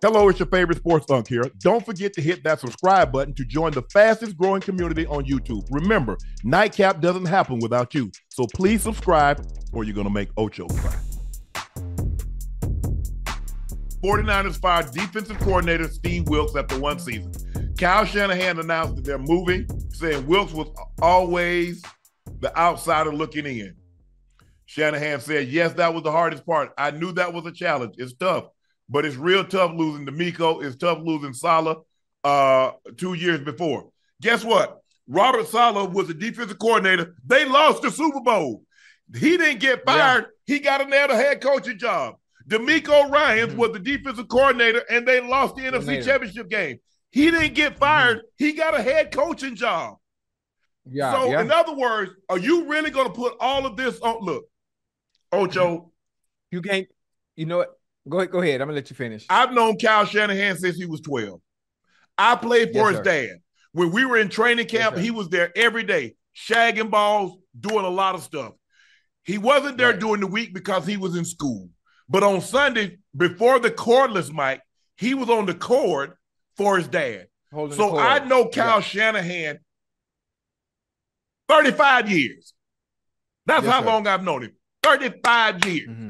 Hello, it's your favorite sports Unc here. Don't forget to hit that subscribe button to join the fastest growing community on YouTube. Remember, Nightcap doesn't happen without you. So please subscribe or you're going to make Ocho cry. 49ers fired defensive coordinator Steve Wilks after one season. Kyle Shanahan announced that they're moving, saying Wilks was always the outsider looking in. Shanahan said, yes, that was the hardest part. I knew that was a challenge. It's tough. But it's real tough losing to Miko. It's tough losing Saleh 2 years before. Guess what? Robert Saleh was the defensive coordinator. They lost the Super Bowl. He didn't get fired. Yeah. He got another head coaching job. DeMeco Ryans was the defensive coordinator, and they lost the NFC Championship game. He didn't get fired. He got a head coaching job. Yeah. So, in other words, are you really going to put all of this on? Look, Ocho. You can't, you know what? Go ahead. I'm going to let you finish. I've known Kyle Shanahan since he was 12. I played for his dad. When we were in training camp, he was there every day, shagging balls, doing a lot of stuff. He wasn't there during the week because he was in school. But on Sunday, before the cordless mic, he was on the cord for his dad. So I know Kyle Shanahan 35 years. That's how long I've known him. 35 years. Mm-hmm.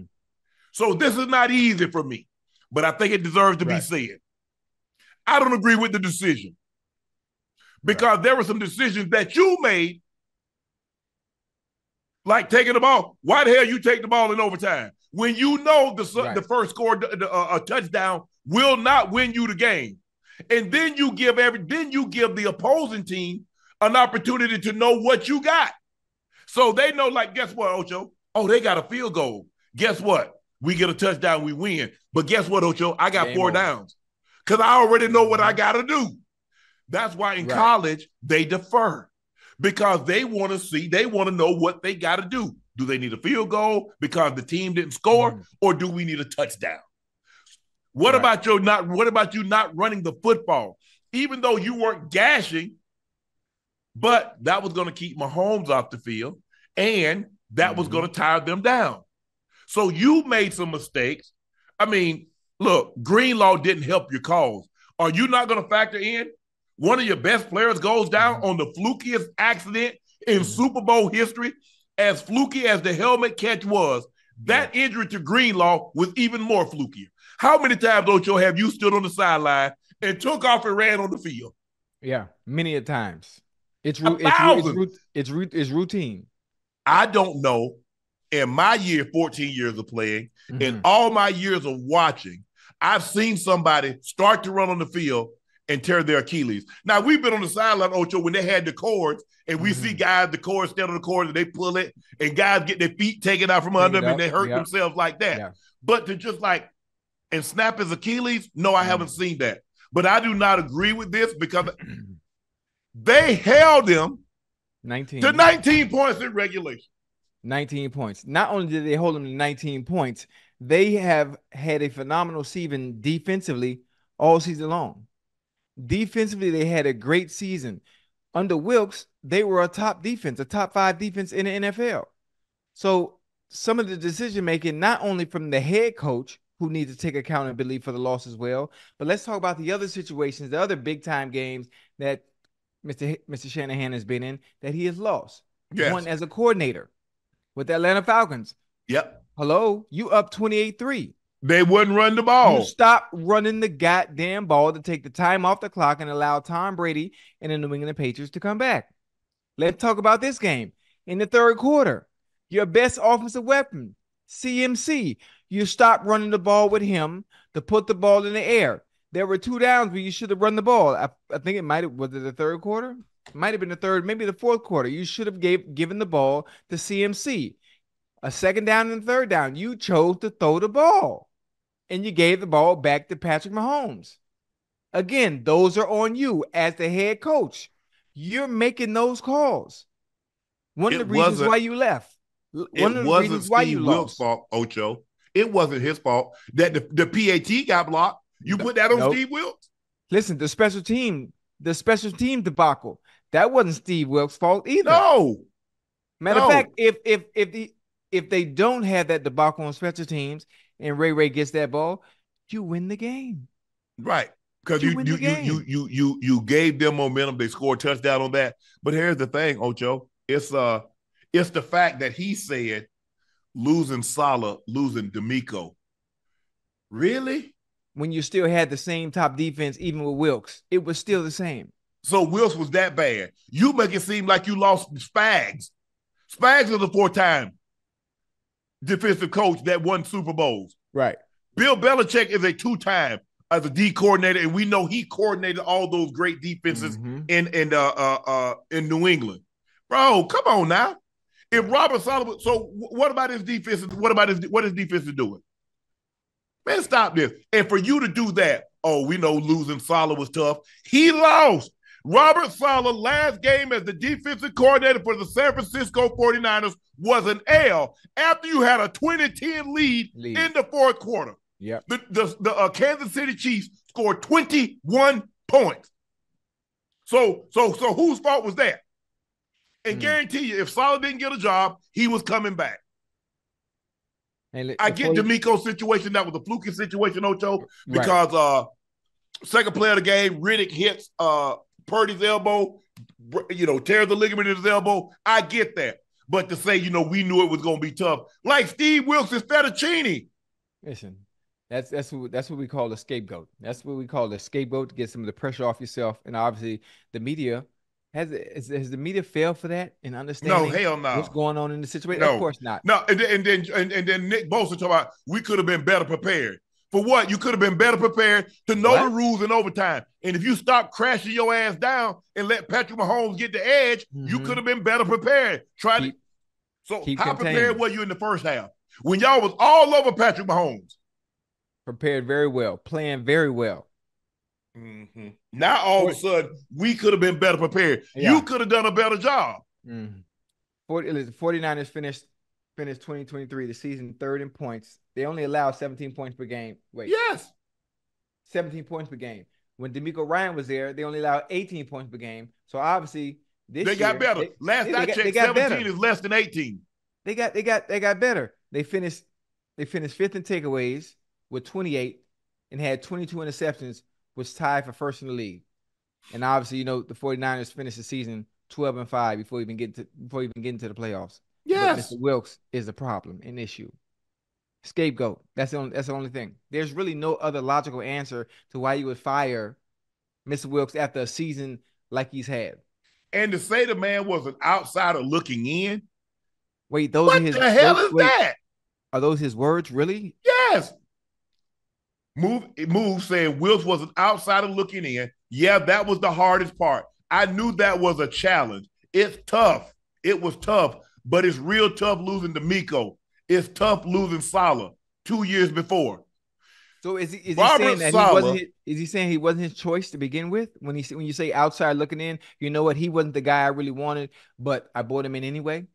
So this is not easy for me, but I think it deserves to be said. I don't agree with the decision because there were some decisions that you made, like taking the ball. Why the hell you take the ball in overtime when you know the first score, a touchdown will not win you the game, and then you give the opposing team an opportunity to know what you got, so they know. Like, guess what, Ocho? Oh, they got a field goal. Guess what? We get a touchdown, we win. But guess what, Ocho? I got 4 downs because I already know what I got to do. That's why in college, they defer because they want to know what they got to do. Do they need a field goal because the team didn't score, or do we need a touchdown? What about you not running the football? Even though you weren't gashing, but that was going to keep Mahomes off the field, and that was going to tire them down. So you made some mistakes. I mean, look, Greenlaw didn't help your cause. Are you not going to factor in one of your best players goes down on the flukiest accident in Super Bowl history? As fluky as the helmet catch was, that injury to Greenlaw was even more flukier. How many times, Ocho, have you stood on the sideline and took off and ran on the field? Yeah, many a times. It's routine. I don't know. In my 14 years of playing, in all my years of watching, I've seen somebody start to run on the field and tear their Achilles. Now, we've been on the sideline, Ocho, when they had the cords, and we see guys, the cords, stand on the cords, and they pull it, and guys get their feet taken out from under them, and they hurt themselves like that. Yeah. But to just and snap his Achilles, no, I haven't seen that. But I do not agree with this because they held him to 19 points in regulation. 19 points. Not only did they hold them to 19 points, they have had a phenomenal season defensively all season long. Defensively, they had a great season. Under Wilks, they were a top 5 defense in the NFL. So some of the decision-making, not only from the head coach, who needs to take accountability for the loss as well, but let's talk about the other situations, the other big-time games that Mr. Shanahan has been in that he has lost. Yes. One as a coordinator with the Atlanta Falcons. Yep. Hello, you up 28-3. They wouldn't run the ball. You stop running the goddamn ball to take the time off the clock and allow Tom Brady and the New England Patriots to come back. Let's talk about this game. In the third quarter, your best offensive weapon, CMC, you stop running the ball with him to put the ball in the air. There were 2 downs where you should have run the ball. I think was it the third quarter? It might have been the third, maybe the fourth quarter. You should have given the ball to CMC. A second down and a third down. You chose to throw the ball, and you gave the ball back to Patrick Mahomes. Again, those are on you as the head coach. You're making those calls. One of the reasons why you left. One of the reasons why you lost. It wasn't Steve Wilks' fault, Ocho. It wasn't his fault that the PAT got blocked. You put that on Steve Wilks? Listen, the special team debacle, that wasn't Steve Wilks' fault either. No. Matter of fact, if they don't have that debacle on special teams and Ray gets that ball, you win the game. Right. Because You win the game. you gave them momentum. They scored a touchdown on that. But here's the thing, Ocho. It's the fact that he said losing Salah, losing D'Amico. Really? When you still had the same top defense, even with Wilks, it was still the same. So Wilks was that bad. You make it seem like you lost Spags. Spags is a 4-time defensive coach that won Super Bowls. Right. Bill Belichick is a 2-time as a D coordinator, and we know he coordinated all those great defenses in New England. Bro, come on now. If Robert Sullivan, so what about his defense? What his defense is doing? Man, stop this. And for you to do that, we know losing Saleh was tough. He lost. Robert Saleh, last game as the defensive coordinator for the San Francisco 49ers, was an L after you had a 20-10 lead in the fourth quarter. Yep. The Kansas City Chiefs scored 21 points. So whose fault was that? And guarantee you, if Saleh didn't get a job, he was coming back. And I get D'Amico's situation. That was a fluky situation, Ocho, because second play of the game, Riddick hits Purdy's elbow, tears the ligament in his elbow. I get that. But to say, we knew it was going to be tough, like Steve Wilks is fettuccine. Listen, that's what we call a scapegoat. That's what we call a scapegoat, to get some of the pressure off yourself. And obviously, the media has the media failed for that in understanding what's going on in the situation? No. Of course not. No, and then Nick Bosa talking about we could have been better prepared. For what? You could have been better prepared to know the rules in overtime. And if you stop crashing your ass down and let Patrick Mahomes get the edge, you could have been better prepared. How prepared were you in the first half? When y'all was all over Patrick Mahomes. Prepared very well, playing very well. Mm-hmm. Now all of a sudden we could have been better prepared. Yeah. You could have done a better job. 49ers finished 2023 the season third in points. They only allow 17 points per game. 17 points per game. When D'Amico Ryan was there, they only allowed 18 points per game. So obviously they got better. Last I checked, 17 is less than 18. They got better. They finished fifth in takeaways with 28 and had 22 interceptions, was tied for first in the league. And obviously, the 49ers finished the season 12-5 before even get into the playoffs. Yes. But Mr. Wilks is a problem, an issue. Scapegoat. That's the only thing. There's really no other logical answer to why you would fire Mr. Wilks after a season like he's had. And to say the man was an outsider looking in. Wait, what the hell is that? Are those his words, really? Yes. Move saying Wilks was an outsider looking in. Yeah, that was the hardest part. I knew that was a challenge. It's tough. It was tough, but it's real tough losing D'Amico. It's tough losing Saleh 2 years before. So is he saying that is he saying he wasn't his choice to begin with? When you say outside looking in, you know what? He wasn't the guy I really wanted, but I brought him in anyway.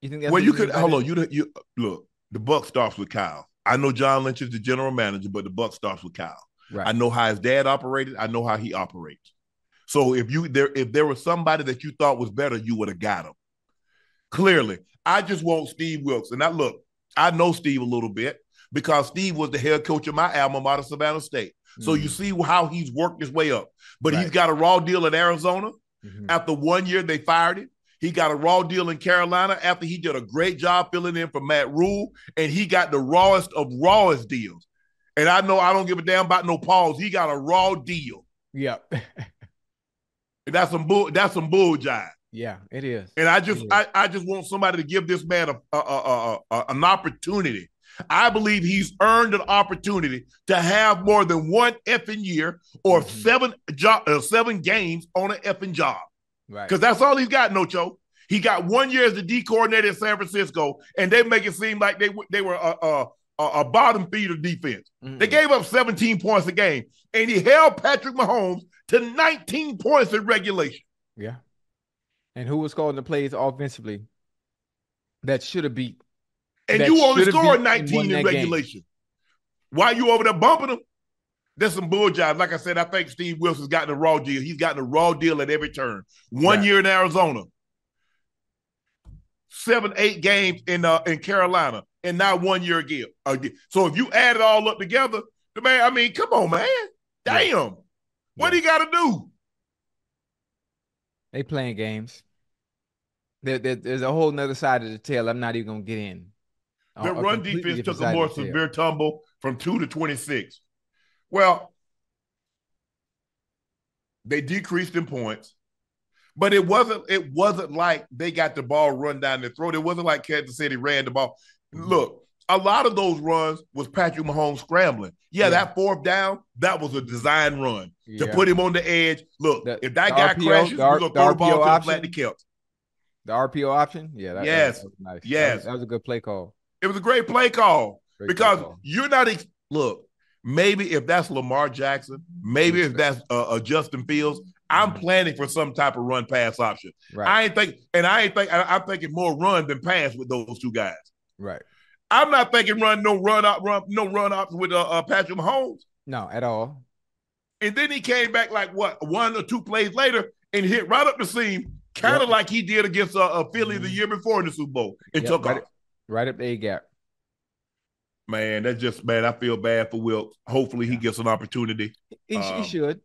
You think that's you could hold on? You look. The buck starts with Kyle. I know John Lynch is the general manager, but the buck starts with Kyle. Right. I know how his dad operated. I know how he operates. So if there was somebody that you thought was better, you would have got him. Clearly, I just want Steve Wilks. And I know Steve a little bit because Steve was the head coach of my alma mater, Savannah State. So you see how he's worked his way up. But he's got a raw deal in Arizona. After 1 year, they fired him. He got a raw deal in Carolina after he did a great job filling in for Matt Rule, and he got the rawest of rawest deals. And I know I don't give a damn about no pause. He got a raw deal. Yep. And that's some bull jive. Yeah, it is. And I just want somebody to give this man an opportunity. I believe he's earned an opportunity to have more than one effing year or 7 games on an effing job. Right. Because that's all he's got, Nocho. He got 1 year as the D coordinator in San Francisco, and they make it seem like they were a bottom feeder defense. They gave up 17 points a game, and he held Patrick Mahomes to 19 points in regulation. Yeah. And who was calling the plays offensively that should have beat? And you only scored 19 in regulation. Game. Why you over there bumping them? There's some bull jive. Like I said, I think Steve Wilks has gotten a raw deal. He's gotten a raw deal at every turn. 1 year in Arizona, 7-8 games in Carolina, and now 1 year again. So if you add it all up together, man, I mean, come on, man. Damn. What do you got to do? They playing games. There's a whole nother side of the tale I'm not even going to get in. Their run defense took a more severe tumble from 2 to 26. Well, they decreased in points, but it wasn't like they got the ball run down their throat. It wasn't like Kansas City ran the ball. Look, a lot of those runs was Patrick Mahomes scrambling. Yeah, that fourth down, that was a design run to put him on the edge. Look, if that guy crashes, we're going to throw the ball to the flat to kill. The RPO option? Yeah, that was nice. Yes. That was a good play call. It was a great play call because you're not look, maybe if that's Lamar Jackson, maybe if that's Justin Fields, I'm planning for some type of run pass option. Right. I'm thinking more run than pass with those two guys. Right. I'm not thinking no run option with Patrick Mahomes. No, at all. And then he came back like what, 1 or 2 plays later and hit right up the seam, kind of like he did against Philly the year before in the Super Bowl and took off. Right up the A-gap. Man, that's just, man, I feel bad for Wilks. Hopefully he gets an opportunity. He should.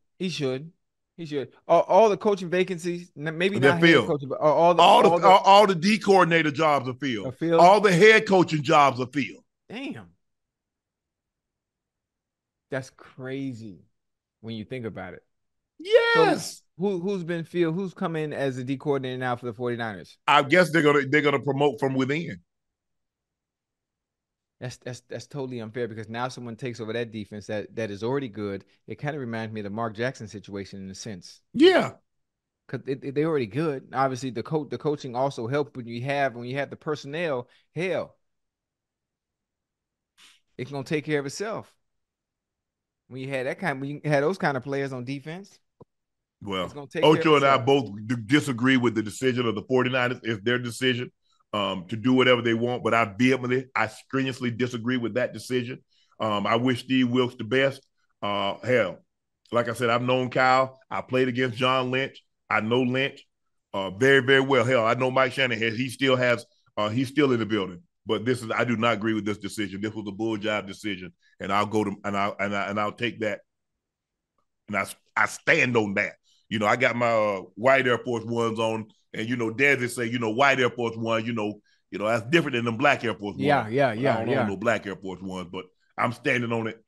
All the coaching vacancies, maybe not head coaching, but all the D coordinator jobs are filled. All the head coaching jobs are filled. Damn. That's crazy when you think about it. Yes. So who's been filled? Who's come in as a D coordinator now for the 49ers? I guess they're gonna promote from within. That's totally unfair because now someone takes over that defense that is already good. It kind of reminds me of the Mark Jackson situation in a sense. Yeah, because they're already good. Obviously, the coaching also helped when you have the personnel. Hell, it's gonna take care of itself. When you had those kind of players on defense. Well, Ocho and I both disagree with the decision of the 49ers. It's their decision to do whatever they want, but I strenuously disagree with that decision. I wish Steve Wilks the best. Hell, like I said, I've known Kyle. I played against John Lynch. I know Lynch very, very well. Hell, I know Mike Shanahan. He's still in the building. But I do not agree with this decision. This was a bull job decision, and I'll go to and I'll take that, and I stand on that. You know, I got my white Air Force Ones on, and Desi say, white Air Force One, that's different than them black Air Force Ones. Yeah. I don't know no black Air Force Ones, but I'm standing on it.